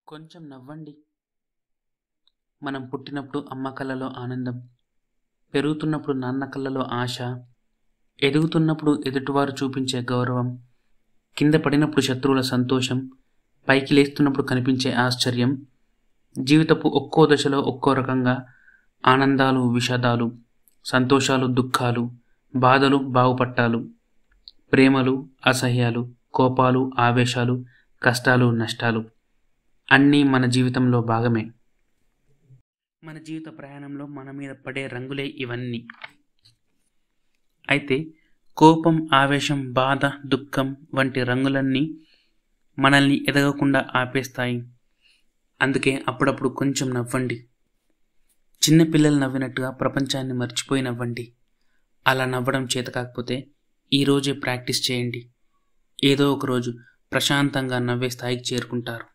కొంచెం నవ్వండి. మనం పుట్టినప్పుడు అమ్మ కళ్ళలో ఆనందం, పెరుగుతున్నప్పుడు నాన్న కళ్ళలో ఆశ, ఎదుగుతున్నప్పుడు ఎదుటివారు చూపించే గౌరవం, కింద పడినప్పుడు శత్రువుల సంతోషం, పైకి లేస్తున్నప్పుడు కనిపించే ఆశ్చర్యం. జీవితపు ఒక్కో దశలో ఒక్కో రకంగా ఆనందాలు, విషాదాలు, సంతోషాలు, దుఃఖాలు, బాధలు, బాగుపట్టాలు, ప్రేమలు, అసహ్యాలు, కోపాలు, ఆవేశాలు, కష్టాలు, నష్టాలు అన్నీ మన జీవితంలో భాగమే. మన జీవిత ప్రయాణంలో మన మీద పడే రంగులే ఇవన్నీ. అయితే కోపం, ఆవేశం, బాధ, దుఃఖం వంటి రంగులన్నీ మనల్ని ఎదగకుండా ఆపేస్తాయి. అందుకే అప్పుడప్పుడు కొంచెం నవ్వండి. చిన్నపిల్లలు నవ్వినట్టుగా ప్రపంచాన్ని మర్చిపోయి నవ్వండి. అలా నవ్వడం చేత కాకపోతే ఈరోజే ప్రాక్టీస్ చేయండి. ఏదో ఒక రోజు ప్రశాంతంగా నవ్వే స్థాయికి చేరుకుంటారు.